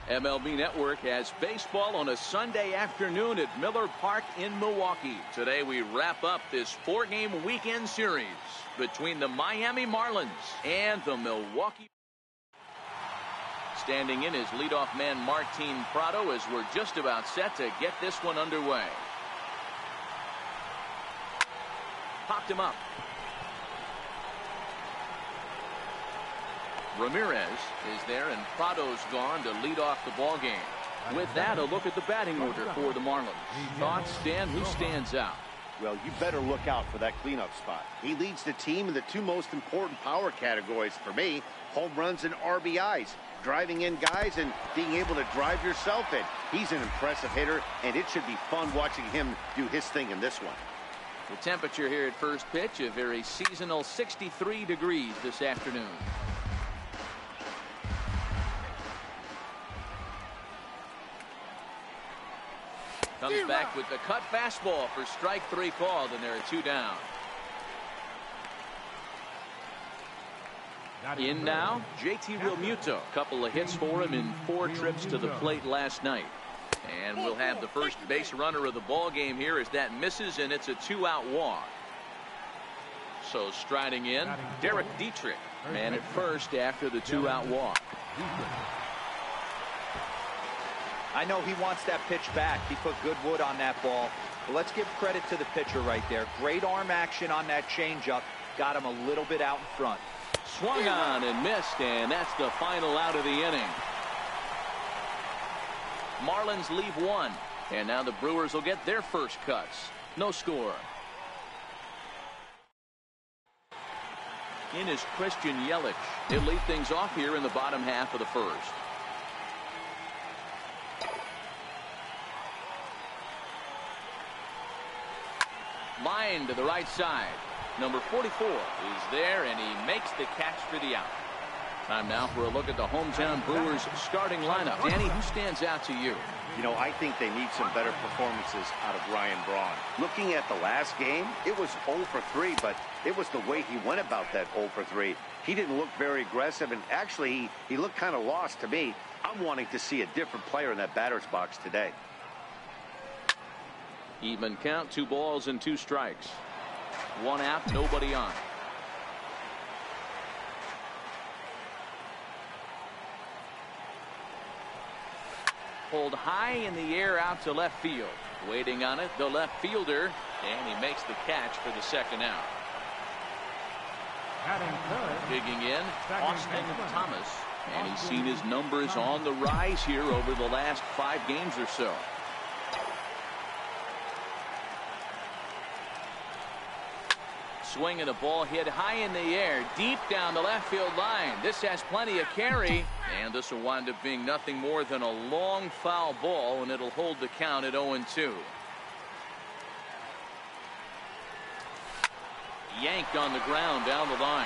MLB Network has baseball on a Sunday afternoon at Miller Park in Milwaukee. Today we wrap up this 4-game weekend series between the Miami Marlins and the Milwaukee. Standing in is leadoff man Martin Prado as we're just about set to get this one underway. Popped him up. Ramirez is there, and Prado's gone to lead off the ball game. With that, a look at the batting order for the Marlins. Thoughts, Dan? Who stands out? Well, you better look out for that cleanup spot. He leads the team in the two most important power categories for me: home runs and RBIs. Driving in guys and being able to drive yourself in. He's an impressive hitter, and it should be fun watching him do his thing in this one. The temperature here at first pitch, a very seasonal 63 degrees this afternoon. Comes back with the cut fastball for strike 3 called, and there are 2 down. In now, JT Realmuto. Couple of hits for him in 4 trips to the plate last night. And we'll have the first base runner of the ball game here as that misses, and it's a 2-out walk. So striding in, Derek Dietrich, man at first after the 2-out walk. I know he wants that pitch back. He put good wood on that ball. But let's give credit to the pitcher right there. Great arm action on that changeup. Got him a little bit out in front. Swung on and missed, and that's the final out of the inning. Marlins leave 1, and now the Brewers will get their first cuts. No score. In is Christian Yelich. He'll lead things off here in the bottom half of the first. Line to the right side. Number 44 is there, and he makes the catch for the out. Time now for a look at the hometown Brewers starting lineup. Danny, who stands out to you? You know, I think they need some better performances out of Ryan Braun. Looking at the last game, it was 0 for 3, but it was the way he went about that 0 for 3. He didn't look very aggressive, and actually he looked kind of lost to me. I'm wanting to see a different player in that batter's box today. Even count, 2 balls and 2 strikes. 1 out, nobody on. Pulled high in the air out to left field. Waiting on it, the left fielder, and he makes the catch for the 2nd out. Digging in, Austin Thomas, and he's seen his numbers on the rise here over the last 5 games or so. Swinging a ball hit high in the air, deep down the left field line. This has plenty of carry, and this will wind up being nothing more than a long foul ball, and it'll hold the count at 0-2. Yanked on the ground down the line,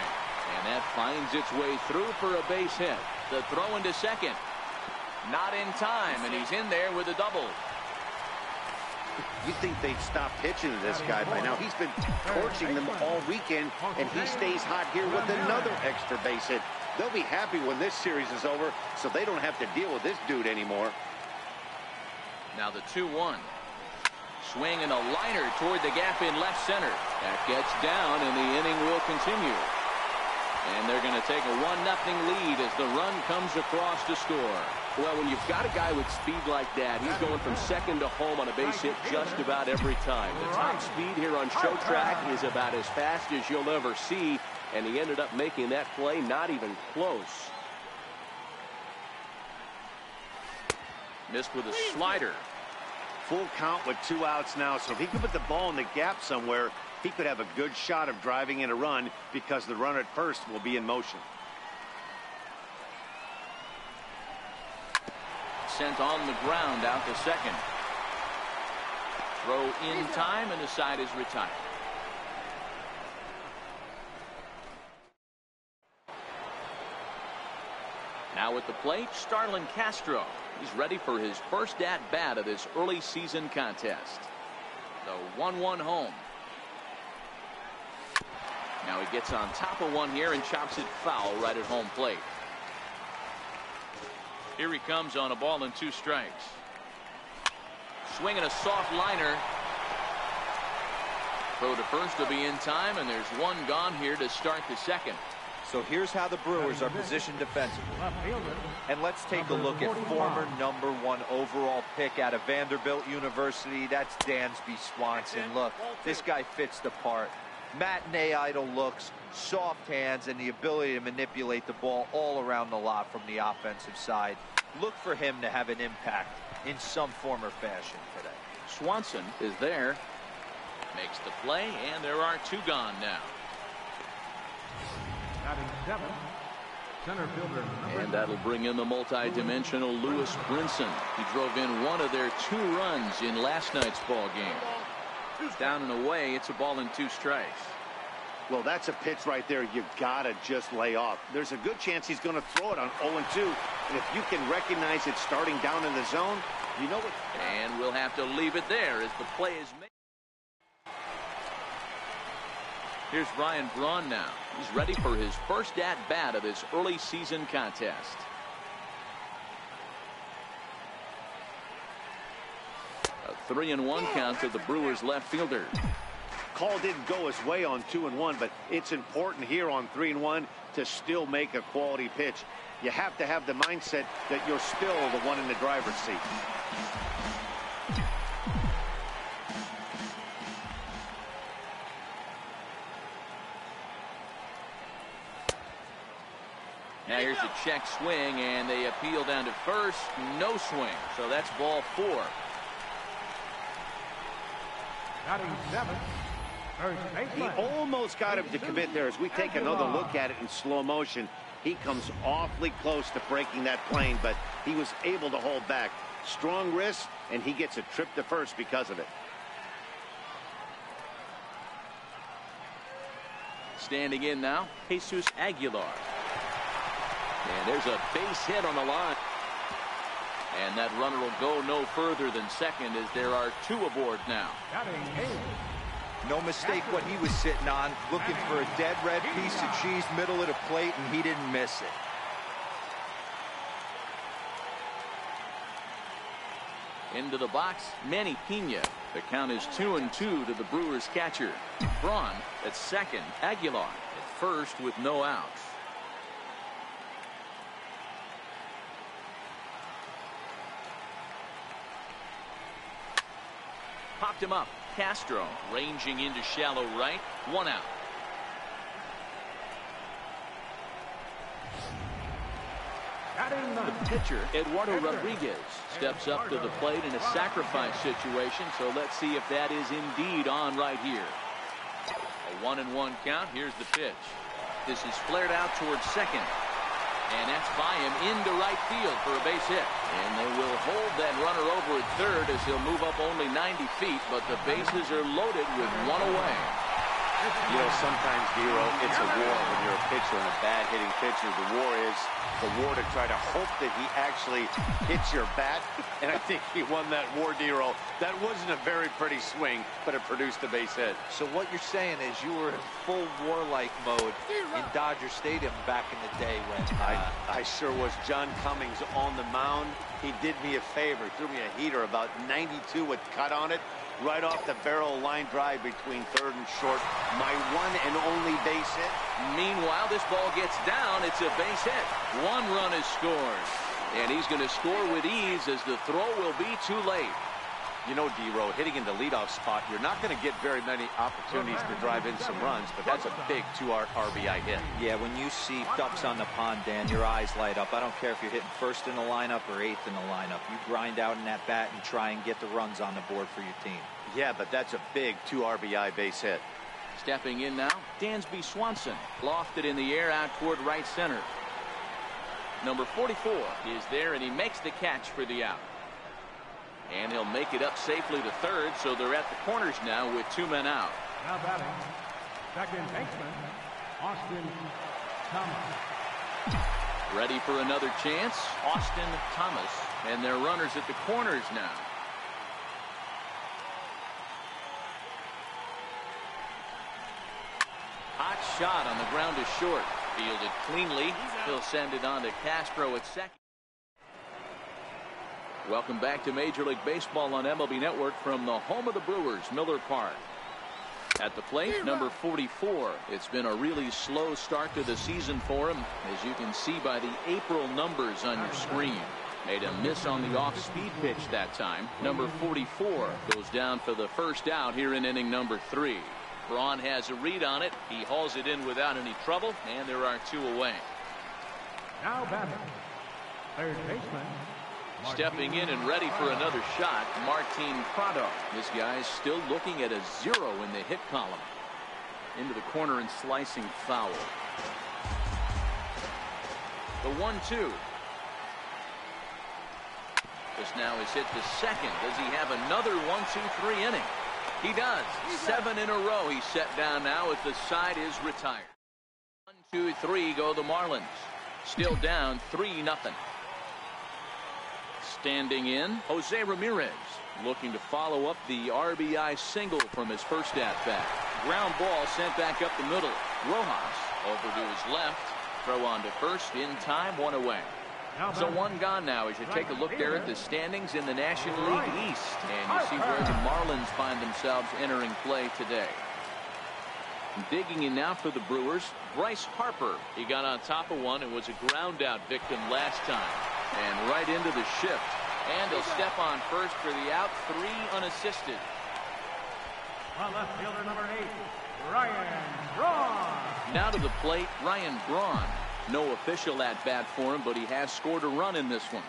and that finds its way through for a base hit. The throw into second, not in time, and he's in there with a double. You think they'd stop pitching to this guy by now. He's been torching them all weekend, and he stays hot here with another extra base hit. They'll be happy when this series is over, so they don't have to deal with this dude anymore. Now the 2-1. Swing and a liner toward the gap in left center. That gets down, and the inning will continue. And they're going to take a 1-0 lead as the run comes across to score. Well, when you've got a guy with speed like that, he's going from second to home on a base hit just about every time. The top speed here on show track is about as fast as you'll ever see, and he ended up making that play not even close. Missed with a slider. Full count with 2 outs now, so if he could put the ball in the gap somewhere, he could have a good shot of driving in a run because the runner at first will be in motion. Sent on the ground out to second. Throw in time, and the side is retired. Now at the plate, Starlin Castro. He's ready for his first at-bat of this early season contest. The 1-1 home. Now he gets on top of one here and chops it foul right at home plate. Here he comes on a ball and 2 strikes. Swinging a soft liner. Throw to first will be in time, and there's 1 gone here to start the second. So here's how the Brewers are positioned defensively. And let's take a look at former #1 overall pick out of Vanderbilt University. That's Dansby Swanson. Look, this guy fits the part. Matinee idol looks, soft hands, and the ability to manipulate the ball all around the lot from the offensive side. Look for him to have an impact in some form or fashion today. Swanson is there. Makes the play, and there are 2 gone now. Center fielder, and that'll bring in the multi-dimensional Lewis Brinson. He drove in 1 of their 2 runs in last night's ball game. Down and away, it's a ball and 2 strikes. Well, that's a pitch right there you gotta just lay off. There's a good chance he's going to throw it on 0-2. And if you can recognize it starting down in the zone, you know what. And we'll have to leave it there as the play is made. Here's Ryan Braun now. He's ready for his first at-bat of this early season contest. A 3-1 count to the Brewers left fielder. Call didn't go his way on 2-1, but it's important here on 3-1 to still make a quality pitch. You have to have the mindset that you're still the one in the driver's seat. Now here's a check swing, and they appeal down to first. No swing, so that's ball 4. He almost got him to commit there. As we take another look at it in slow motion, he comes awfully close to breaking that plane, but he was able to hold back. Strong wrist, and he gets a trip to first because of it. Standing in now, Jesus Aguilar. And there's a base hit on the line. And that runner will go no further than second as there are 2 aboard now. No mistake what he was sitting on, looking for a dead red piece of cheese middle of the plate, and he didn't miss it. Into the box, Manny Pena. The count is 2-2 to the Brewers catcher. Braun at second, Aguilar at first with no outs. Popped him up. Castro ranging into shallow right. 1 out. The pitcher, Eduardo Rodriguez, steps up to the plate in a sacrifice situation, so let's see if that is indeed on right here. A 1-1 count. Here's the pitch. This is flared out towards second. And that's by him into right field for a base hit. And they will hold that runner over at third as he'll move up only 90 feet, but the bases are loaded with 1 away. You know, sometimes, Hero, it's a war when you're a pitcher and a bad hitting pitcher. The war is the war to try to hope that he actually hits your bat. And I think he won that war, Hero. That wasn't a very pretty swing, but it produced a base hit. So what you're saying is you were in full warlike mode in Dodger Stadium back in the day when... I sure was. John Cummings on the mound. He did me a favor. Threw me a heater about 92 with cut on it. Right off the barrel line drive between third and short. My 1 and only base hit. Meanwhile, this ball gets down. It's a base hit. 1 run is scored. And he's going to score with ease as the throw will be too late. You know, D-Row, hitting in the leadoff spot, you're not going to get very many opportunities to drive in some runs, but that's a big 2 RBI hit. Yeah, when you see ducks on the pond, Dan, your eyes light up. I don't care if you're hitting first in the lineup or 8th in the lineup. You grind out in that bat and try and get the runs on the board for your team. Yeah, but that's a big 2 RBI base hit. Stepping in now, Dansby Swanson. Lofted in the air out toward right center. Number 44 is there, and he makes the catch for the out. And he'll make it up safely to third, so they're at the corners now with 2 men out. Now batting, second baseman, Austin Thomas. Ready for another chance, Austin Thomas. And they're runners at the corners now. Hot shot on the ground to short. Fielded cleanly. He'll send it on to Castro at second. Welcome back to Major League Baseball on MLB Network from the home of the Brewers, Miller Park. At the plate, number 44. It's been a really slow start to the season for him, as you can see by the April numbers on your screen. Made a miss on the off-speed pitch that time. Number 44 goes down for the first out here in inning number 3. Braun has a read on it. He hauls it in without any trouble, and there are 2 away. Now batting, third baseman. Stepping in and ready for another shot, Martin Prado. This guy's still looking at a 0 in the hit column. Into the corner and slicing foul. The 1-2. This now is hit to second. Does he have another 1-2-3 inning? He does. 7 in a row he's set down now as the side is retired. 1-2-3 go the Marlins. Still down 3-0. Standing in, Jose Ramirez, looking to follow up the RBI single from his first at-bat. Ground ball sent back up the middle. Rojas over to his left. Throw on to first in time, 1 away. So 1 gone now as you take a look there at the standings in the National League East. And you see where the Marlins find themselves entering play today. Digging in now for the Brewers, Bryce Harper. He got on top of one and was a ground out victim last time. And right into the shift. And he'll step on first for the out, 3 unassisted. On left fielder number 8, Ryan Braun. Now to the plate, Ryan Braun. No official at bat for him, but he has scored a run in this one.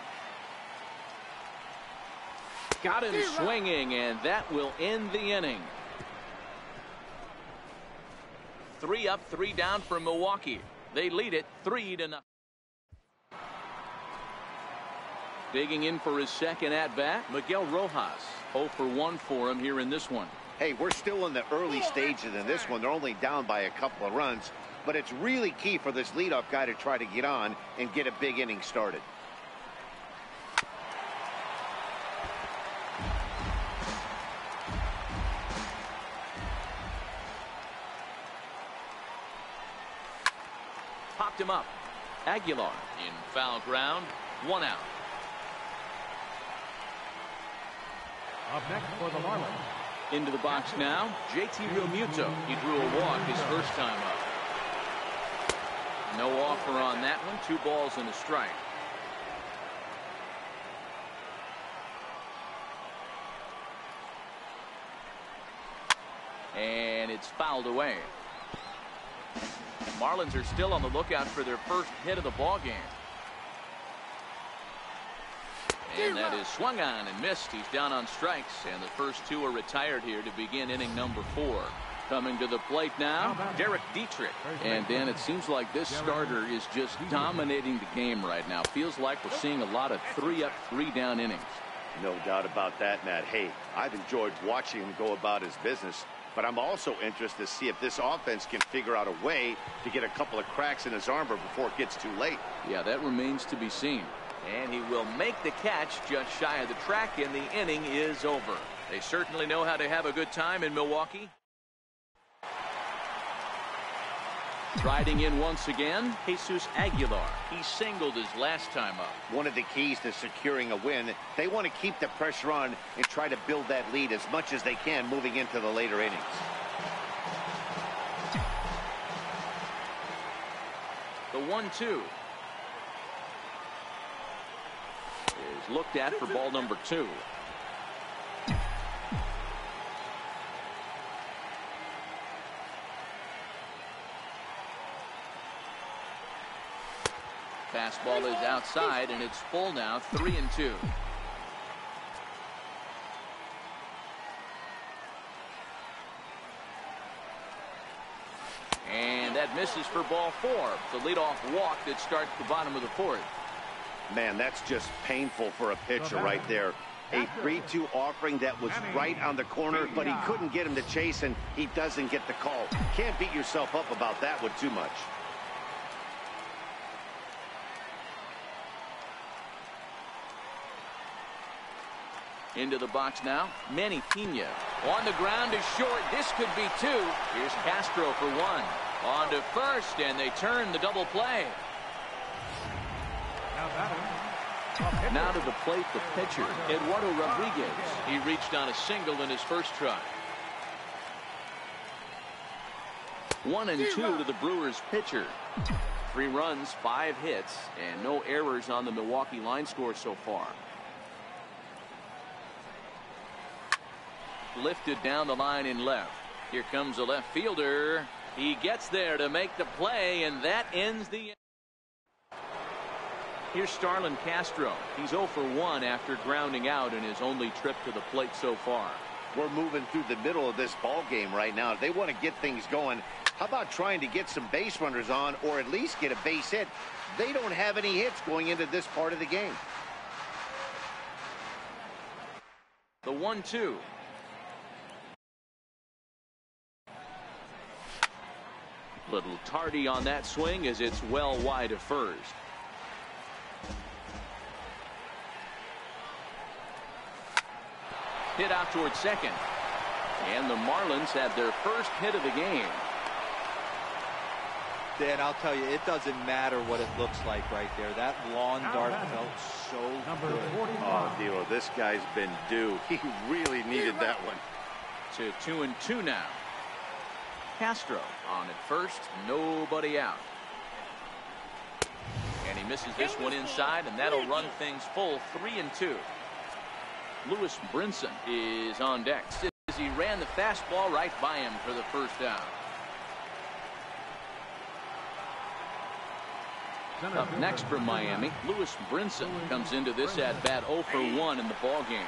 Got him swinging, and that will end the inning. 3 up, 3 down for Milwaukee. They lead it 3-0. Digging in for his second at bat, Miguel Rojas. 0 for 1 for him here in this one. Hey, we're still in the early stages in this one. They're only down by a couple of runs, but it's really key for this leadoff guy to try to get on and get a big inning started. Popped him up. Aguilar in foul ground, 1 out. Up next for the Marlins. Into the box now, JT Realmuto. He drew a walk his first time up. No offer on that one. 2 balls and a strike. And it's fouled away. Marlins are still on the lookout for their first hit of the ball game. And that is swung on and missed. He's down on strikes, and the first 2 are retired here to begin inning number 4. Coming to the plate now, Derek Dietrich. And Dan, it seems like this starter is just dominating the game right now. Feels like we're seeing a lot of 3 up, 3 down innings. No doubt about that, Matt. Hey, I've enjoyed watching him go about his business, but I'm also interested to see if this offense can figure out a way to get a couple of cracks in his armor before it gets too late. Yeah, that remains to be seen. And he will make the catch just shy of the track, and the inning is over. They certainly know how to have a good time in Milwaukee. Riding in once again, Jesus Aguilar. He singled his last time up. One of the keys to securing a win, they want to keep the pressure on and try to build that lead as much as they can moving into the later innings. The 1-2 is looked at for ball number 2. Fastball is outside, and it's full now, 3-2. And that misses for ball 4. The leadoff walk that starts the bottom of the 4th. Man, that's just painful for a pitcher right there. A 3-2 offering that was right on the corner, but he couldn't get him to chase, and he doesn't get the call. Can't beat yourself up about that one too much. Into the box now, Manny Pena. On the ground is short. This could be 2. Here's Castro for 1. On to first, and they turn the double play. Now batting, Now to the plate, the pitcher, Eduardo Rodriguez. He reached on a single in his first try. 1-2 to the Brewers pitcher. 3 runs, 5 hits, and no errors on the Milwaukee line score so far. Lifted down the line in left. Here comes the left fielder. He gets there to make the play, and that ends the inning. Here's Starlin Castro. He's 0 for 1 after grounding out in his only trip to the plate so far. We're moving through the middle of this ball game right now. They want to get things going. How about trying to get some base runners on, or at least get a base hit? They don't have any hits going into this part of the game. The 1-2. Little tardy on that swing as it's well wide of first. Hit out towards second. And the Marlins have their first hit of the game. Dan, I'll tell you, it doesn't matter what it looks like right there. That lawn dart felt so good. Oh, D'Lo, this guy's been due. He really needed that one. To 2-2 now. Castro on at first, nobody out. And he misses this one inside, and that'll run things full 3-2. Lewis Brinson is on deck as he ran the fastball right by him for the first down. Up next from Miami, Lewis Brinson comes into this at bat 0 for 1 in the ball game.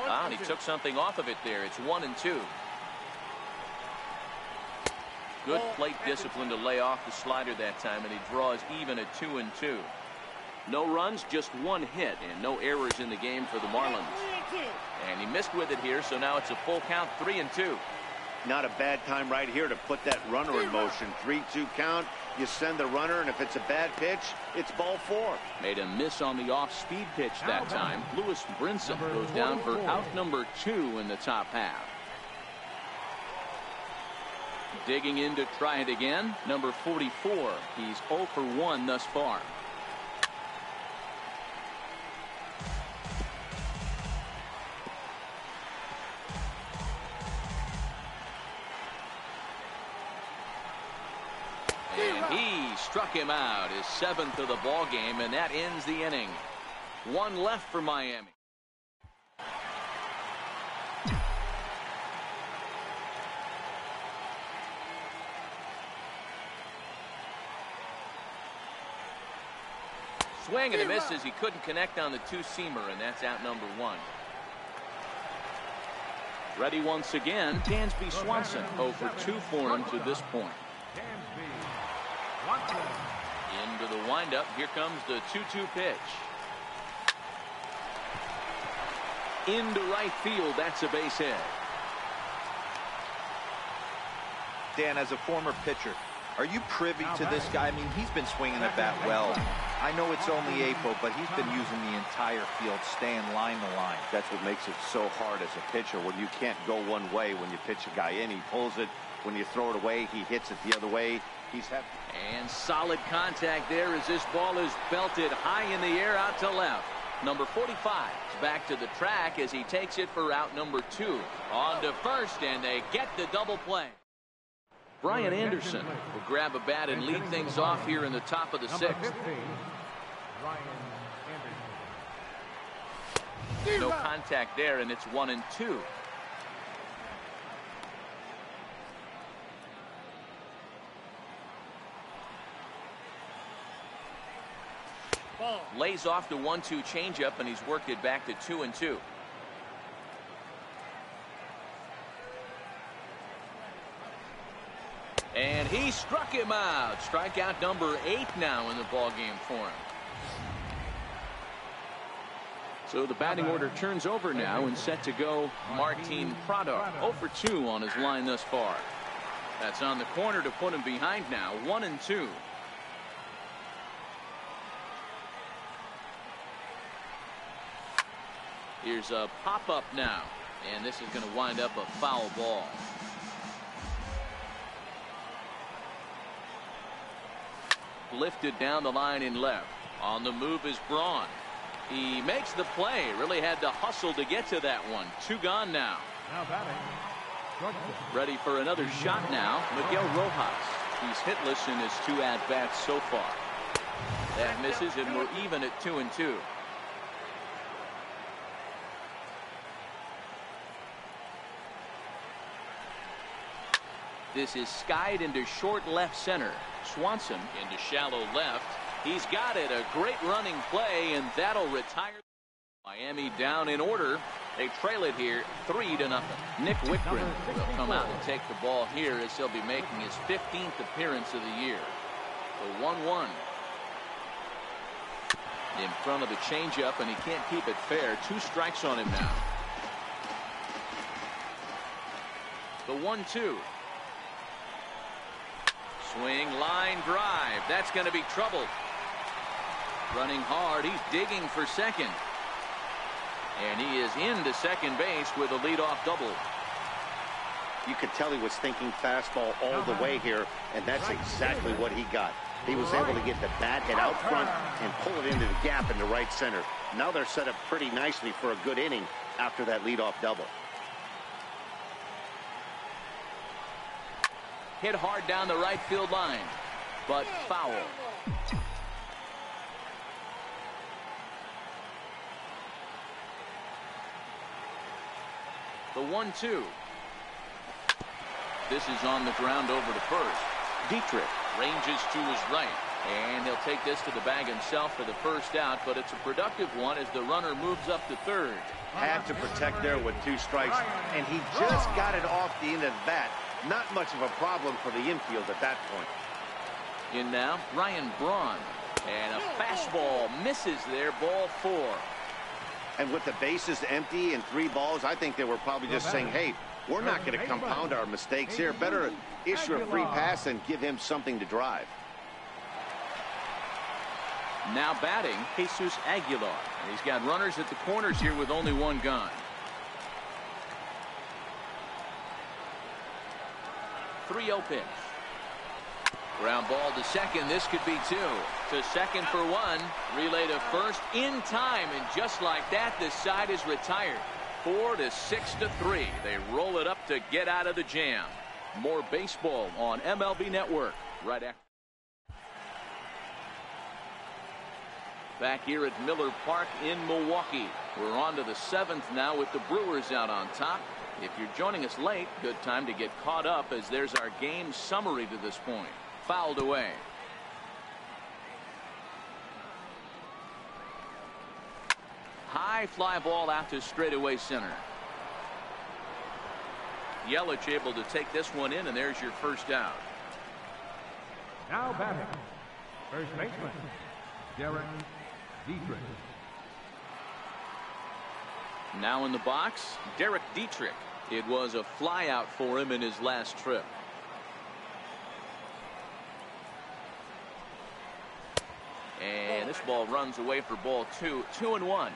And he took something off of it there. It's 1-2. Good plate discipline to lay off the slider that time, and he draws even at 2-2. No runs, just 1 hit, and no errors in the game for the Marlins. And he missed with it here, so now it's a full count, 3-2. Not a bad time right here to put that runner in motion. 3-2 count. You send the runner, and if it's a bad pitch, it's ball 4. Made a miss on the off-speed pitch that time. Lewis Brinson goes down for out number 2 in the top half. Digging in to try it again, number 44. He's 0 for 1 thus far. And he struck him out, his 7th of the ball game, and that ends the inning. 1 left for Miami. Swing and a miss as he couldn't connect on the 2-seamer, and that's out number 1. Ready once again, Dansby Swanson 0 for 2 for him to this point. Into the windup. Here comes the 2-2 pitch. Into right field. That's a base hit. Dan, as a former pitcher, are you privy to this guy? I mean, he's been swinging the bat well. I know it's only April, but he's been using the entire field, staying line to line. That's what makes it so hard as a pitcher, when you can't go one way. When you pitch a guy in, he pulls it. When you throw it away, he hits it the other way. And solid contact there as this ball is belted high in the air out to left. Number 45 is back to the track as he takes it for out number 2. On to first, and they get the double play. Brian Anderson will grab a bat and lead things off here in the top of the 6th. No contact there, and it's 1-2. Lays off the 1-2 changeup, and he's worked it back to 2-2. And he struck him out. Strikeout number 8 now in the ball game for him. So the batting order turns over now, and set to go Martin Prado. 0 for 2 on his line thus far. That's on the corner to put him behind now. 1-2. Here's a pop-up now, and this is going to wind up a foul ball. Lifted down the line in left. On the move is Braun. He makes the play. Really had to hustle to get to that one. 2 gone now. Now batting. Ready for another shot now. Miguel Rojas. He's hitless in his 2 at-bats so far. That misses, and we're even at 2-2. This is skied into short left center. Swanson into shallow left. He's got it. A great running play, and that'll retire. Miami down in order. They trail it here 3-0. Nick Wickren will come out and take the ball here as he'll be making his 15th appearance of the year. The 1-1. In front of the changeup, and he can't keep it fair. 2 strikes on him now. The 1-2. Swing, line drive. That's going to be trouble. Running hard. He's digging for second. And he is into second base with a leadoff double. You could tell he was thinking fastball all the way here, and that's exactly what he got. He was able to get the bat hit out front and pull it into the gap in the right center. Now they're set up pretty nicely for a good inning after that leadoff double. Hit hard down the right field line, but foul. The 1-2. This is on the ground over to first. Dietrich ranges to his right, and he'll take this to the bag himself for the first out, but it's a productive one as the runner moves up to third. Had to protect there with 2 strikes, and he just got it off the end of the bat. Not much of a problem for the infield at that point. In now, Ryan Braun, and a fastball misses there, ball 4. And with the bases empty and 3 balls, I think they were probably just saying, hey, we're not going to compound our mistakes here. Better issue a free pass and give him something to drive. Now batting, Jesus Aguilar. And he's got runners at the corners here with only 1 gone. 3-0 pitch. Ground ball to second. This could be 2. To second for 1. Relay to first in time, and just like that, this side is retired. 4-6-3. They roll it up to get out of the jam. More baseball on MLB Network right after. Back here at Miller Park in Milwaukee. We're on to the 7th now with the Brewers out on top. If you're joining us late, good time to get caught up as there's our game summary to this point. Fouled away. High fly ball out to straightaway center. Yelich able to take this one in, and there's your first out. Now batting. First baseman, Derek Dietrich. Now in the box, Derek Dietrich. It was a fly out for him in his last trip. And this ball runs away for ball 2. 2-1.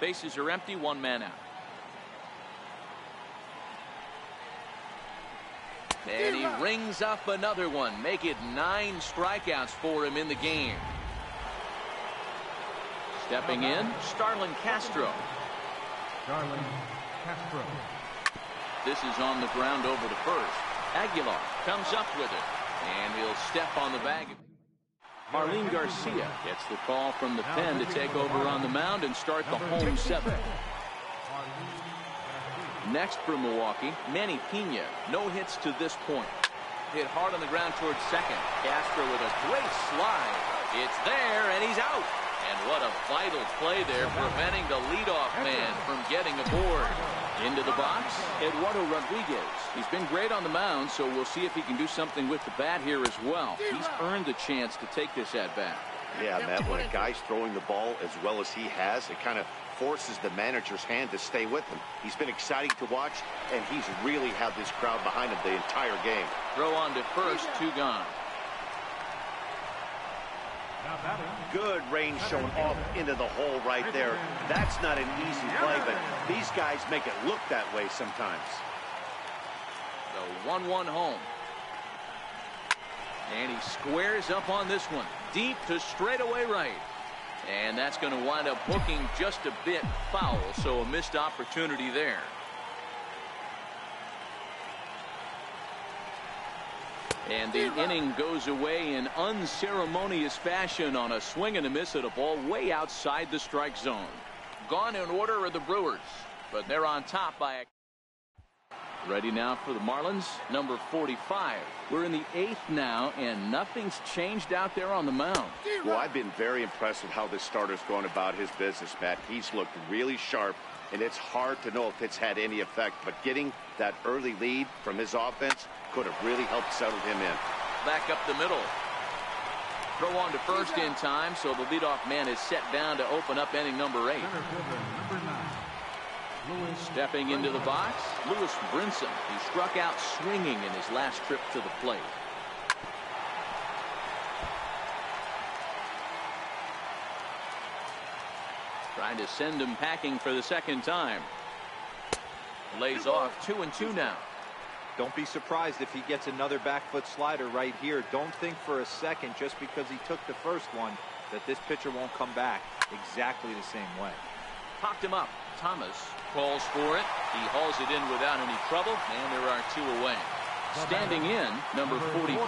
Bases are empty, 1 man out. And he rings up another one. Make it 9 strikeouts for him in the game. Stepping in, Starlin Castro. Starlin Castro. This is on the ground over to first. Aguilar comes up with it, and he'll step on the bag. Marlene Garcia gets the call from the pen to take over on the mound and start the home 7th. Next for Milwaukee, Manny Pena. No hits to this point. Hit hard on the ground towards second. Castro with a great slide. It's there, and he's out. And what a vital play there, preventing the leadoff man from getting aboard. Into the box, Eduardo Rodriguez. He's been great on the mound, so we'll see if he can do something with the bat here as well. He's earned the chance to take this at bat. Yeah, Matt, when a guy's throwing the ball as well as he has, it kind of forces the manager's hand to stay with him. He's been exciting to watch, and he's really had this crowd behind him the entire game. Throw on to first, 2 gone. Good range shown off into the hole right there. That's not an easy play, but these guys make it look that way sometimes. The 1-1 home. And he squares up on this one. Deep to straightaway right. And that's going to wind up hooking just a bit foul. So a missed opportunity there. And the inning goes away in unceremonious fashion on a swing and a miss at a ball way outside the strike zone. Gone in order are the Brewers, but they're on top by a... Ready now for the Marlins, number 45. We're in the 8th now, and nothing's changed out there on the mound. Well, I've been very impressed with how this starter's going about his business, Matt. He's looked really sharp, and it's hard to know if it's had any effect, but getting that early lead from his offense could have really helped settle him in. Back up the middle. Throw on to first in time, so the leadoff man is set down to open up inning number 8. Stepping into the box, Lewis Brinson. He struck out swinging in his last trip to the plate. Trying to send him packing for the second time. Lays off 2-2 now. Don't be surprised if he gets another back foot slider right here. Don't think for a second, just because he took the first one, that this pitcher won't come back exactly the same way. Popped him up. Thomas calls for it. He hauls it in without any trouble, and there are 2 away. Standing in, number 44.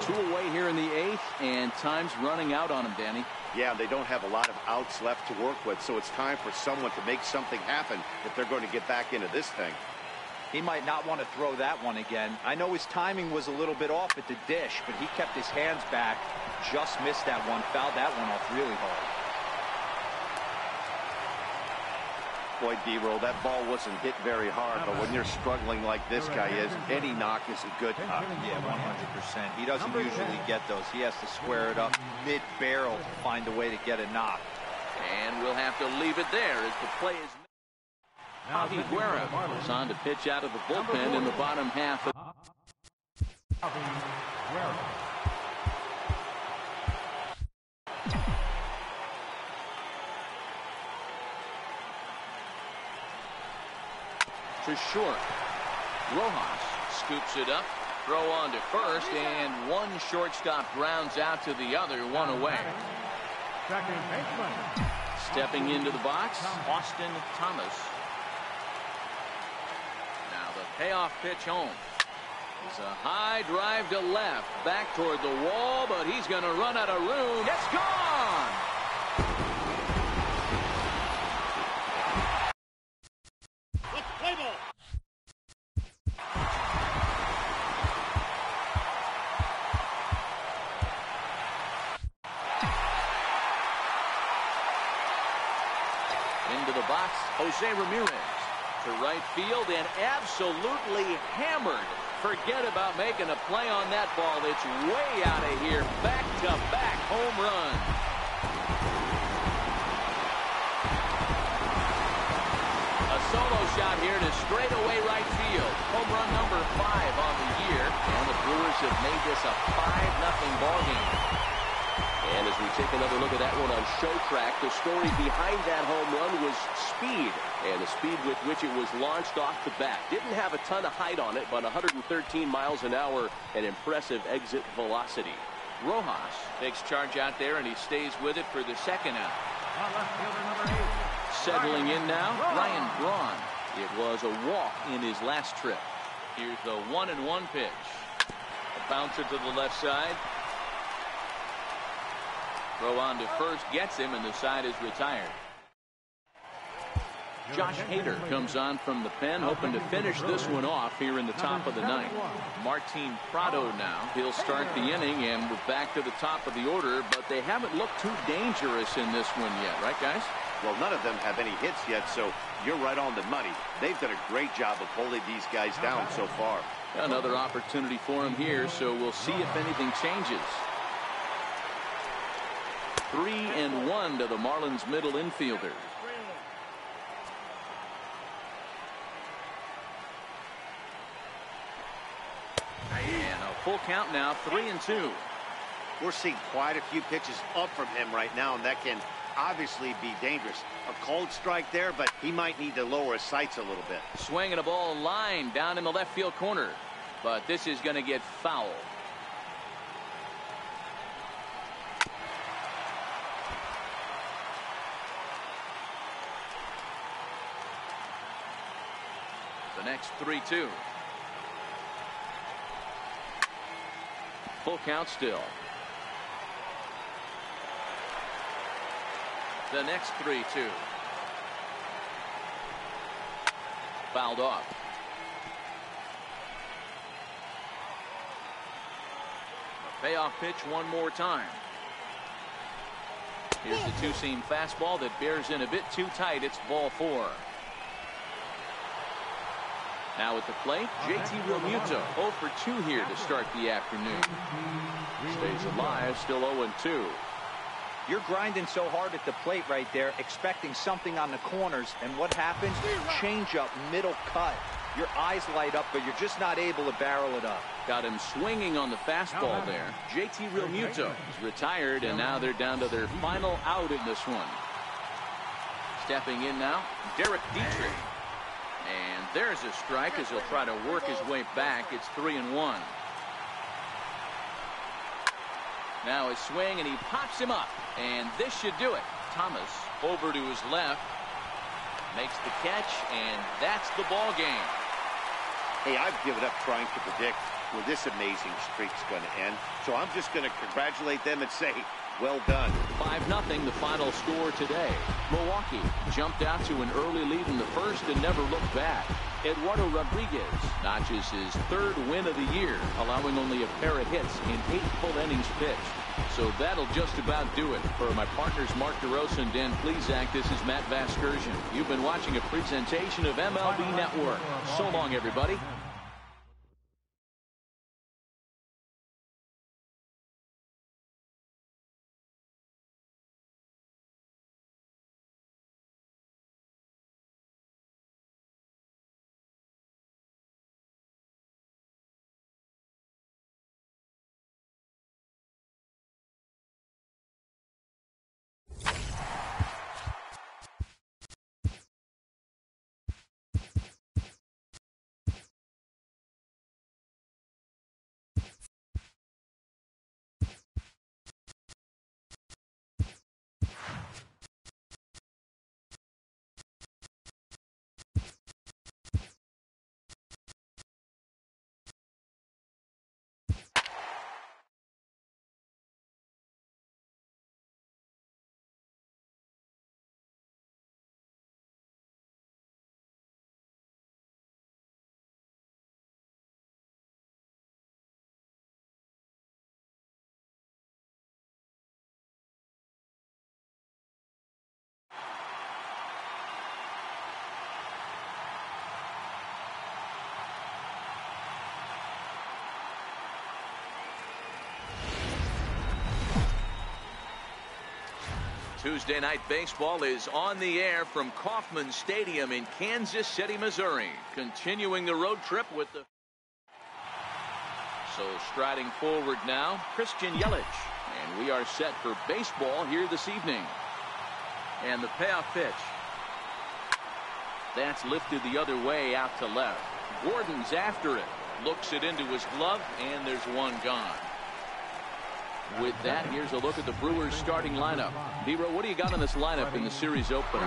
2 away here in the 8th, and time's running out on him, Danny. Yeah, they don't have a lot of outs left to work with, so it's time for someone to make something happen if they're going to get back into this thing. He might not want to throw that one again. I know his timing was a little bit off at the dish, but he kept his hands back. Just missed that one. Fouled that one off really hard. Boy, D-Roll, that ball wasn't hit very hard, but when you're struggling like this guy is, any knock is a good knock. Yeah, 100%. He doesn't usually get those. He has to square it up mid-barrel to find a way to get a knock. And we'll have to leave it there as the play is... Javi Guerra is on to pitch out of the bullpen in the bottom half. To short. Rojas scoops it up. Throw on to first, and one shortstop grounds out to the other, 1 away. Stepping into the box, Austin Thomas. Now the payoff pitch home. It's a high drive to left, back toward the wall, but he's going to run out of room. It's gone! Into the box, Jose Ramirez to right field and absolutely hammered. Forget about making a play on that ball. It's way out of here. Back-to-back home run. A solo shot here to straightaway right field. Home run number 5 on the year. And the Brewers have made this a 5-0 ball game. And as we take another look at that one on Show Track, the story behind that home run was speed. And the speed with which it was launched off the bat. Didn't have a ton of height on it, but 113 miles an hour, an impressive exit velocity. Rojas takes charge out there, and he stays with it for the second out. Settling in now, Ryan Braun. It was a walk in his last trip. Here's the 1-1 pitch. A bouncer to the left side. Throw on to first, gets him, and the side is retired. Josh Hader comes on from the pen, hoping to finish this one off here in the top of the 9th. Martin Prado now. He'll start the inning, and we're back to the top of the order, but they haven't looked too dangerous in this one yet, right, guys? Well, none of them have any hits yet, so you're right on the money. They've done a great job of holding these guys down so far. Another opportunity for him here, so we'll see if anything changes. 3-1 to the Marlins middle infielder. And a full count now, 3-2. We're seeing quite a few pitches up from him right now, and that can obviously be dangerous. A cold strike there, but he might need to lower his sights a little bit. Swinging a ball line down in the left field corner. but this is going to get foul. The next 3-2. Full count still. The next 3-2. Fouled off. A payoff pitch one more time. Here's the two-seam fastball that bears in a bit too tight. It's ball 4. Now at the plate, JT Realmuto 0 for 2 here to start the afternoon. Stays alive, still 0-2. You're grinding so hard at the plate right there, expecting something on the corners, and what happens? Change up, middle cut. Your eyes light up, but you're just not able to barrel it up. Got him swinging on the fastball there. JT Realmuto is retired, and now they're down to their final out in this one. Stepping in now, Derek Dietrich. And there's a strike as he'll try to work his way back. It's 3-1. Now his swing, and he pops him up. And this should do it. Thomas over to his left. Makes the catch, and that's the ball game. Hey, I've given up trying to predict where this amazing streak's going to end. So I'm just going to congratulate them and say, well done. 5-0 the final score today. Milwaukee jumped out to an early lead in the first and never looked back. Eduardo Rodriguez notches his 3rd win of the year, allowing only a pair of hits in 8 full innings pitched. So that'll just about do it. For my partners Mark DeRosa and Dan Plesac, this is Matt Vasgersian. You've been watching a presentation of MLB Network. So long, everybody. Tuesday Night Baseball is on the air from Kauffman Stadium in Kansas City, Missouri. Continuing the road trip with the... So striding forward now, Christian Yelich. And we are set for baseball here this evening. And the payoff pitch. That's lifted the other way out to left. Gordon's after it. Looks it into his glove, and there's one gone. With that, here's a look at the Brewers starting lineup. Dero, what do you got in this lineup in the series opener?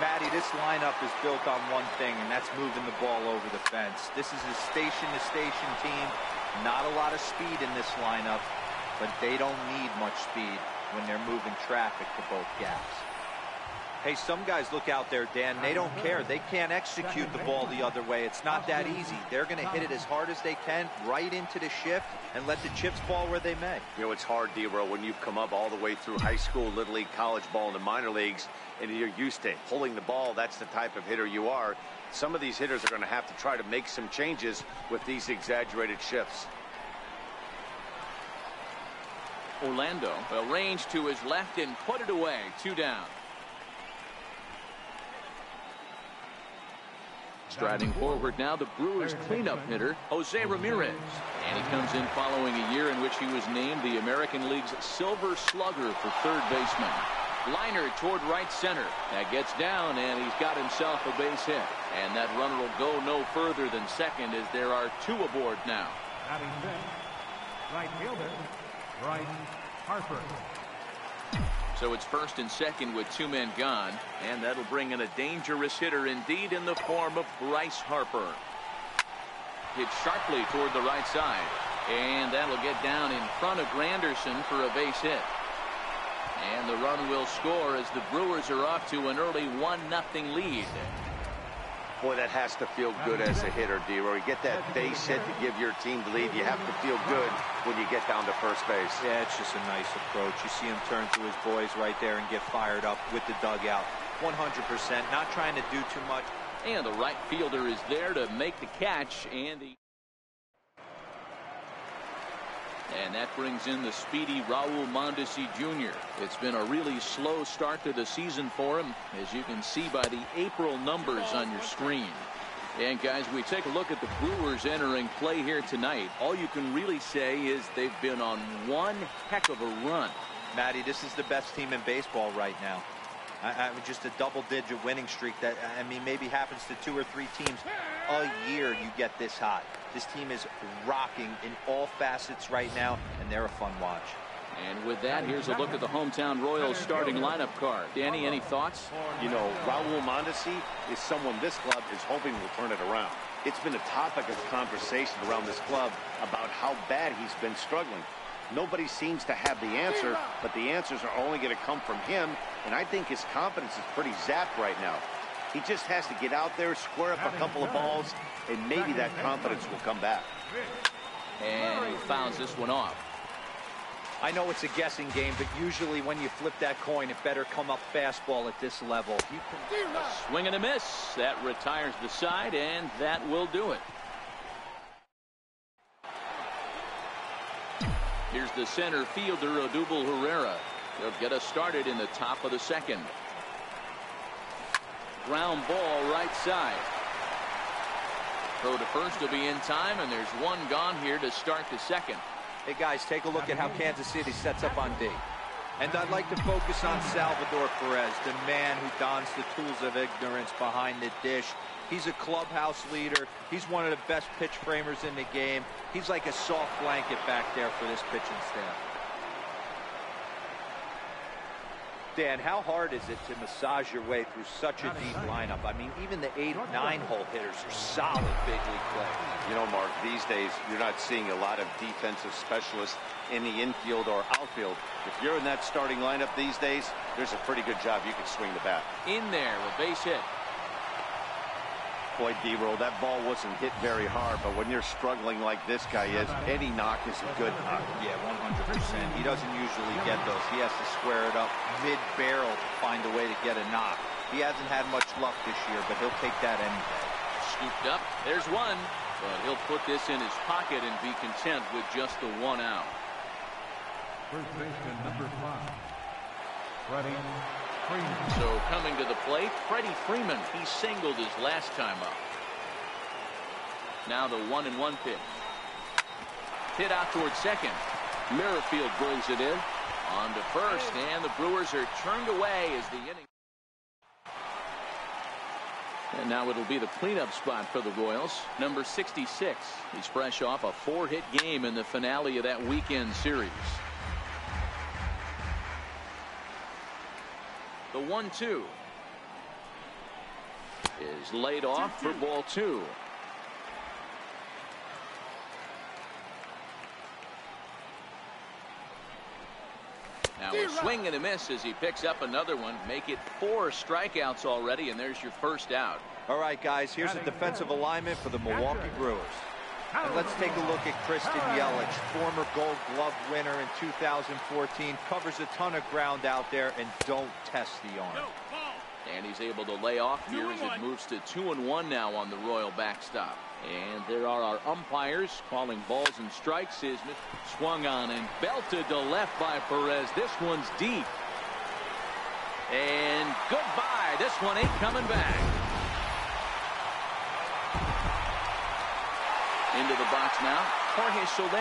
Matty, this lineup is built on one thing, and that's moving the ball over the fence. This is a station-to-station team. Not a lot of speed in this lineup, but they don't need much speed when they're moving traffic to both gaps. Hey, some guys look out there, Dan, they don't care. They can't execute the ball the other way. It's not that easy. They're going to hit it as hard as they can right into the shift and let the chips fall where they may. You know, it's hard, Dero, when you've come up all the way through high school, little league, college ball, and the minor leagues, and you're used to pulling the ball. That's the type of hitter you are. Some of these hitters are going to have to try to make some changes with these exaggerated shifts. Orlando will range to his left and put it away. 2 down. Striding forward now, the Brewers cleanup hitter, Jose Ramirez. And he comes in following a year in which he was named the American League's Silver Slugger for third baseman. Liner toward right center. That gets down, and he's got himself a base hit. And that runner will go no further than second as there are 2 aboard now. Batting fifth, right fielder, Bryce Harper. So it's first and second with 2 men gone, and that'll bring in a dangerous hitter indeed in the form of Bryce Harper. Hit sharply toward the right side, and that'll get down in front of Granderson for a base hit. And the run will score as the Brewers are off to an early 1-0 lead. Boy, that has to feel good as a hitter, D-Roy. You get that base hit to give your team the lead. You have to feel good when you get down to first base. Yeah, it's just a nice approach. You see him turn to his boys right there and get fired up with the dugout. 100%, not trying to do too much. And the right fielder is there to make the catch, and that brings in the speedy Raul Mondesi Jr. It's been a really slow start to the season for him, as you can see by the April numbers on your screen. And guys, we take a look at the Brewers entering play here tonight. All you can really say is they've been on one heck of a run. Matty, this is the best team in baseball right now. Just a double-digit winning streak that, I mean, maybe happens to 2 or 3 teams a year. You get this hot. This team is rocking in all facets right now, and they're a fun watch. And with that, here's a look at the hometown Royals starting lineup card. Danny, any thoughts? You know, Raul Mondesi is someone this club is hoping will turn it around. It's been a topic of conversation around this club about how bad he's been struggling. Nobody seems to have the answer, but the answers are only going to come from him, and I think his confidence is pretty zapped right now. He just has to get out there, square up a couple of balls, and maybe that confidence will come back. And he fouls this one off. I know it's a guessing game, but usually when you flip that coin, it better come up fastball at this level. A swing and a miss. That retires the side, and that will do it. Here's the center fielder, Odubel Herrera. He'll get us started in the top of the second. Ground ball right side. Throw to first will be in time, and there's one gone here to start the second. Hey guys, take a look at how Kansas City sets up on D. And I'd like to focus on Salvador Perez, the man who dons the tools of ignorance behind the dish. He's a clubhouse leader. He's one of the best pitch framers in the game. He's like a soft blanket back there for this pitching staff. Dan, how hard is it to massage your way through such a deep lineup? I mean, even the 8 or 9 hole hitters are solid big league players. You know, Mark, these days you're not seeing a lot of defensive specialists in the infield or outfield. If you're in that starting lineup these days, there's a pretty good job you can swing the bat. In there, a base hit. Boy, D-Roll, that ball wasn't hit very hard, but when you're struggling like this guy is, any knock is a good knock. Yeah, 100%. He doesn't usually get those. He has to square it up mid-barrel to find a way to get a knock. He hasn't had much luck this year, but he'll take that any day. Scooped up. There's one. But he'll put this in his pocket and be content with just the 1 out. First baseman number 5, Freddie Freeman. So coming to the plate, Freddie Freeman. He singled his last time up. Now the 1-1 pitch. Hit out towards second. Merrifield brings it in. On to first, and the Brewers are turned away as the inning. And now it'll be the cleanup spot for the Royals. Number 66. He's fresh off a 4-hit game in the finale of that weekend series. The 1-2 is laid off for ball 2. Now a swing and a miss as he picks up another one. Make it 4 strikeouts already, and there's your first out. All right, guys, here's a defensive alignment for the Milwaukee Brewers. And let's take a look at Christian Yelich, former Gold Glove winner in 2014, covers a ton of ground out there, and don't test the arm. And he's able to lay off here as it moves to 2-1 now on the Royal backstop. And there are our umpires calling balls and strikes. Is swung on and belted to left by Perez. This one's deep. And goodbye. This one ain't coming back. Into the box now, Jorge Soler. 1-2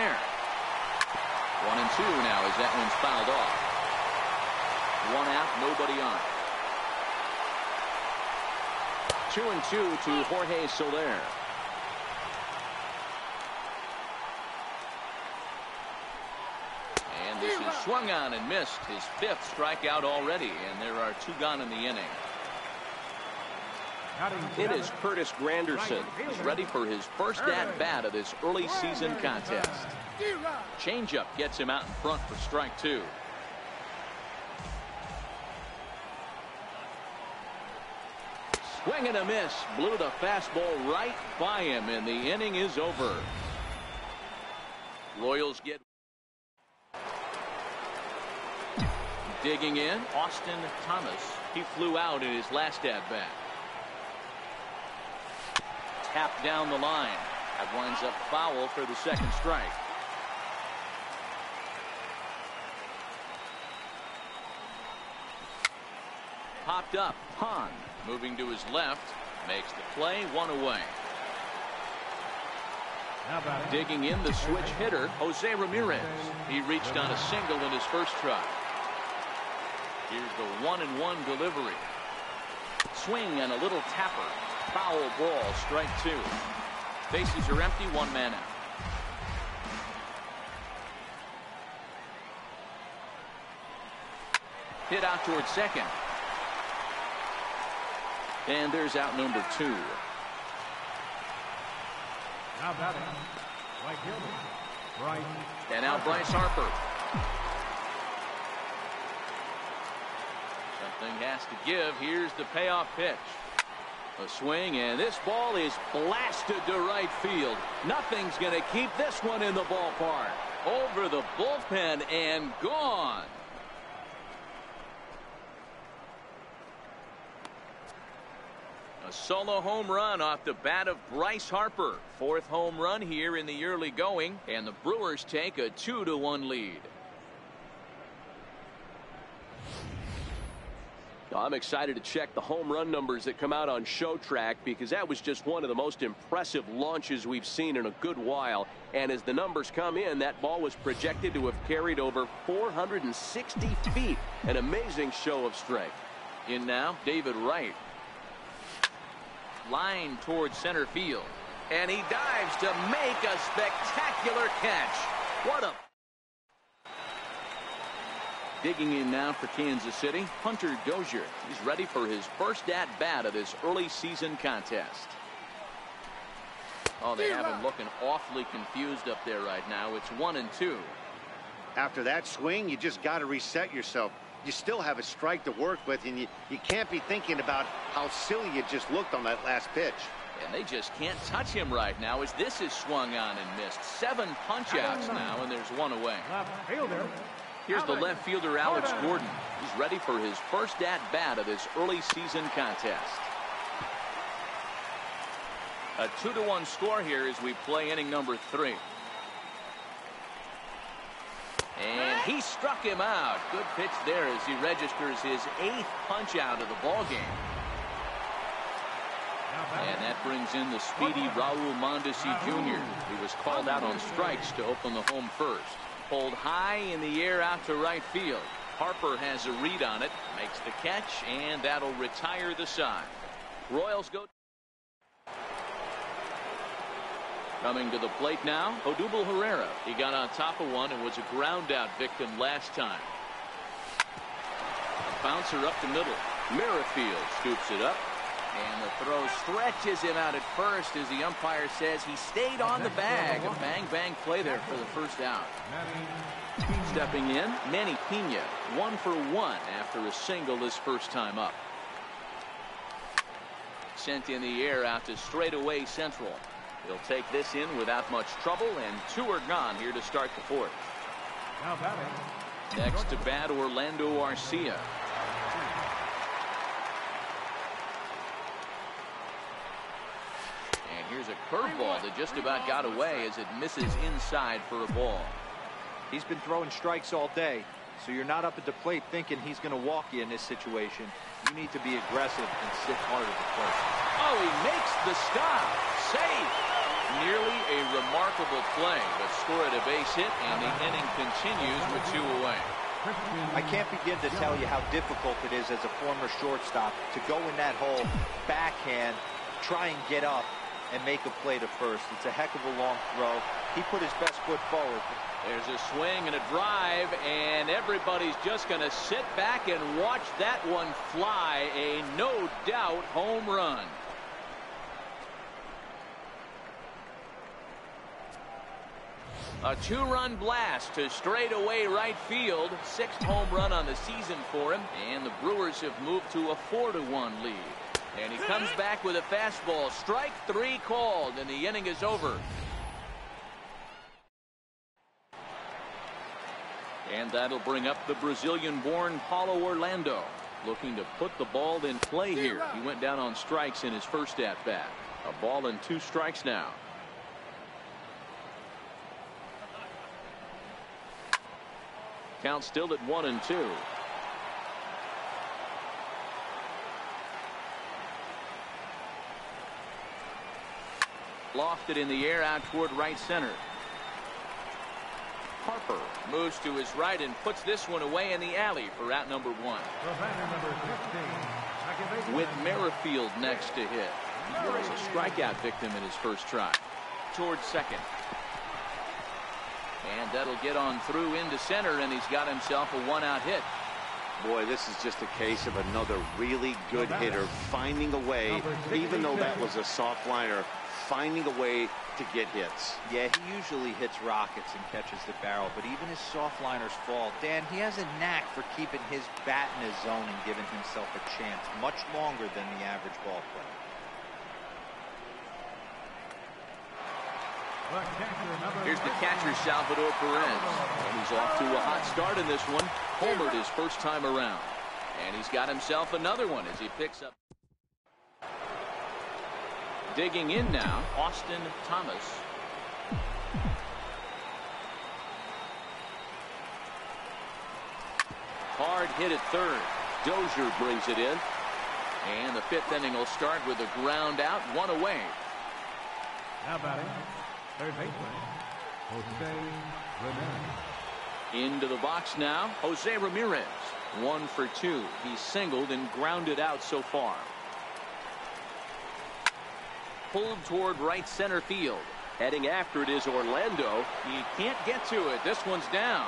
now as that one's fouled off. One out, nobody on. 2-2 to Jorge Soler. And this is swung on and missed. His 5th strikeout already, and there are 2 gone in the inning. It is Curtis Granderson. He's ready for his first at-bat of this early season contest. Changeup gets him out in front for strike 2. Swing and a miss. Blew the fastball right by him, and the inning is over. Royals get digging in. Austin Thomas. He flew out in his last at-bat. Tapped down the line. That winds up foul for the 2nd strike. Popped up. Hahn moving to his left. Makes the play. 1 away. Digging in the switch hitter, Jose Ramirez. He reached on a single in his first try. Here's the 1-1 delivery. Swing and a little tapper. Foul ball, strike 2. Bases are empty, 1 man out. Hit out towards second. And there's out number 2. Now batting, right fielder, Bryce. And now Bryce Harper. Something has to give. Here's the payoff pitch. A swing, and this ball is blasted to right field. Nothing's going to keep this one in the ballpark. Over the bullpen and gone. A solo home run off the bat of Bryce Harper. 4th home run here in the early going, and the Brewers take a 2-1 lead. I'm excited to check the home run numbers that come out on Showtrack, because that was just one of the most impressive launches we've seen in a good while. And as the numbers come in, that ball was projected to have carried over 460 feet. An amazing show of strength. In now, David Wright. Line towards center field. And he dives to make a spectacular catch. What a... Digging in now for Kansas City, Hunter Dozier. He's ready for his first at-bat of this early season contest. Oh, they have him looking awfully confused up there right now. It's 1-2. After that swing, you just got to reset yourself. You still have a strike to work with, and you can't be thinking about how silly you just looked on that last pitch. And they just can't touch him right now as this is swung on and missed. 7 punch-outs now, and there's 1 away. Left fielder. Here's the left fielder, Alex Gordon. He's ready for his first at-bat of this early season contest. A 2-1 score here as we play inning number 3. And he struck him out. Good pitch there as he registers his 8th punch out of the ball game. And that brings in the speedy Raul Mondesi Jr. He was called out on strikes to open the home first. Pulled high in the air out to right field. Harper has a read on it, makes the catch, and that'll retire the side. Royals go. Coming to the plate now, Odubel Herrera. He got on top of one and was a ground out victim last time. A bouncer up the middle. Merrifield scoops it up. And the throw stretches him out at first as the umpire says he stayed on the bag. A bang-bang play there for the first out. Stepping in, Manny Pena, 1 for 1 after a single his first time up. Sent in the air out to straightaway central. He'll take this in without much trouble, and 2 are gone here to start the 4th. Now batting. Next to bat, Orlando Arcia. And here's a curveball that just about got away as it misses inside for a ball. He's been throwing strikes all day, so you're not up at the plate thinking he's going to walk you in this situation. You need to be aggressive and sit hard at the plate. Oh, he makes the stop. Safe. Nearly a remarkable play, but score at a base hit, and the inning continues with 2 away. I can't begin to tell you how difficult it is as a former shortstop to go in that hole, backhand, try and get up, and make a play to first. It's a heck of a long throw. He put his best foot forward. There's a swing and a drive, and everybody's just going to sit back and watch that one fly. A no doubt home run. A two-run blast to straightaway right field. Sixth home run on the season for him, and the Brewers have moved to a 4-1 lead. And he comes back with a fastball. Strike three called, and the inning is over. And that'll bring up the Brazilian-born Paulo Orlando, looking to put the ball in play here. He went down on strikes in his first at-bat. A ball and 2 strikes now. Count still at 1-2. Lofted in the air out toward right center. Harper moves to his right and puts this one away in the alley for out number 1. With Merrifield next to hit. He was a strikeout victim in his first try. Towards second. And that'll get on through into center, and he's got himself a 1-out hit. Boy, this is just a case of another really good hitter finding a way, even though that was a soft liner, finding a way to get hits. Yeah, he usually hits rockets and catches the barrel, but even his soft liners fall. Dan, he has a knack for keeping his bat in his zone and giving himself a chance much longer than the average ball player. Here's the catcher, Salvador Perez. And he's off to a hot start in this one. Homered his first time around. And he's got himself another one as he picks up. Digging in now, Austin Thomas. Hard hit at third. Dozier brings it in. And the 5th inning will start with a ground out, 1 away. Now batting, third baseman, Jose Ramirez. Into the box now, Jose Ramirez. 1 for 2. He's singled and grounded out so far. Pulled toward right center field. Heading after it is Orlando. He can't get to it. This one's down.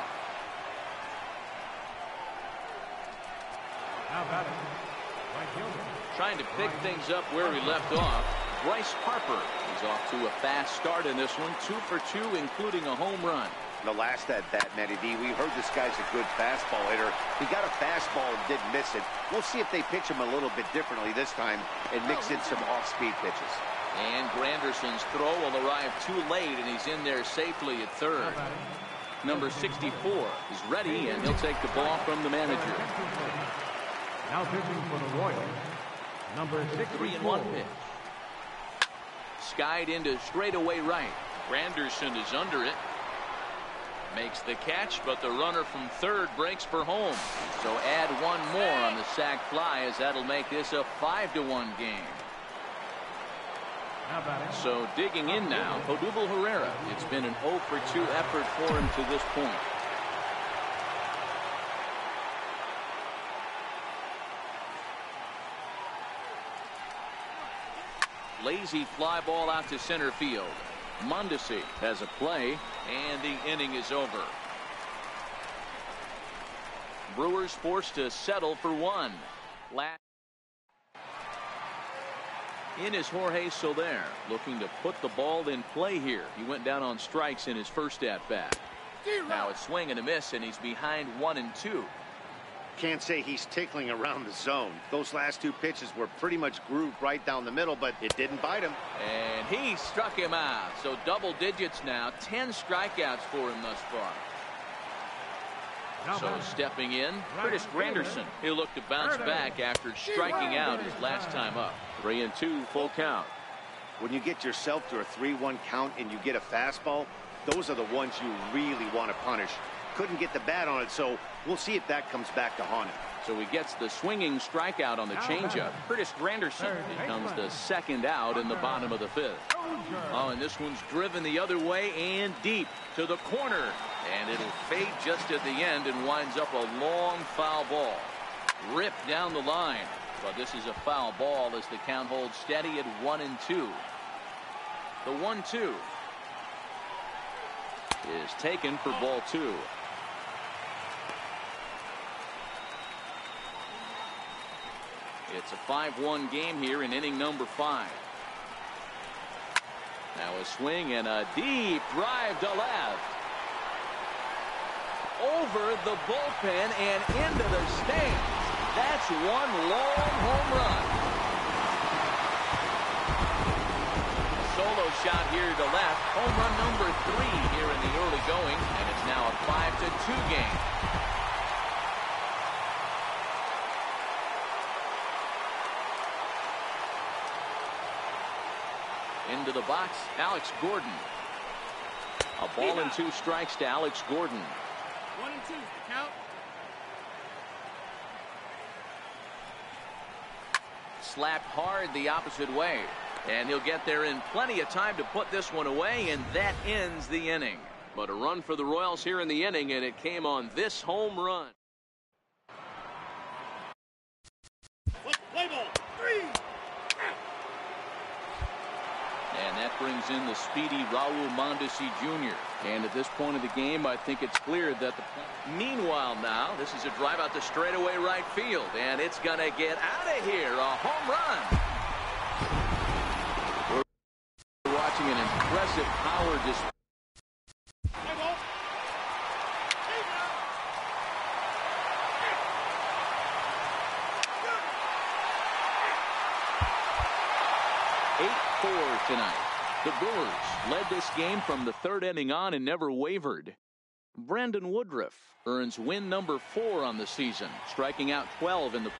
Now batting, right fielder. Trying to pick things up where he left off. Bryce Harper. He's off to a fast start in this one. 2 for 2, including a home run. The last at-bat, Matty D, we heard this guy's a good fastball hitter. He got a fastball and didn't miss it. We'll see if they pitch him a little bit differently this time and mix in some off-speed pitches. And Granderson's throw will arrive too late, and he's in there safely at third. Number 64 is ready, and he'll take the ball from the manager. Now pitching for the Royals, number 64. 3-1 pitch. Skied into straightaway right. Granderson is under it. Makes the catch, but the runner from third breaks for home. So add 1 more on the sac fly, as that'll make this a 5-1 game. So digging in now, Odubel Herrera. It's been an 0 for 2 effort for him to this point. Lazy fly ball out to center field. Mondesi has a play, and the inning is over. Brewers forced to settle for 1. In is Jorge Soler, looking to put the ball in play here. He went down on strikes in his first at-bat. Now a swing and a miss, and he's behind 1-2. Can't say he's tickling around the zone. Those last 2 pitches were pretty much grooved right down the middle, but it didn't bite him. And he struck him out. So double digits now. 10 strikeouts for him thus far. So stepping in, Curtis Granderson. He'll look to bounce back after striking out his last time up. 3-2 full count. When you get yourself to a 3-1 count and you get a fastball, those are the ones you really want to punish. couldn't get the bat on it, so we'll see if that comes back to haunt him. So he gets the swinging strikeout on the changeup. Curtis Granderson becomes the second out in the bottom of the fifth. Oh, and this one's driven the other way and deep to the corner. And it'll fade just at the end and winds up a long foul ball. Ripped down the line. But this is a foul ball as the count holds steady at 1-2. The 1-2 is taken for ball 2. It's a 5-1 game here in inning number 5. Now a swing and a deep drive to left. Over the bullpen and into the stands. That's one long home run. A solo shot here to left. Home run number 3 here in the early going. And it's now a 5-2 game. Into the box, Alex Gordon. A ball and 2 strikes to Alex Gordon. 1-2, the count. Slapped hard the opposite way. And he'll get there in plenty of time to put this one away, and that ends the inning. But a run for the Royals here in the inning, and it came on this home run. Play ball. 3. And that brings in the speedy Raul Mondesi Jr. And at this point of the game, I think it's clear that meanwhile now, this is a drive out to straightaway right field. And it's going to get out of here. A home run. We're watching an impressive power display. Play ball. 8-4 tonight. The Brewers led this game from the 3rd inning on and never wavered. Brandon Woodruff earns win number 4 on the season, striking out 12 in the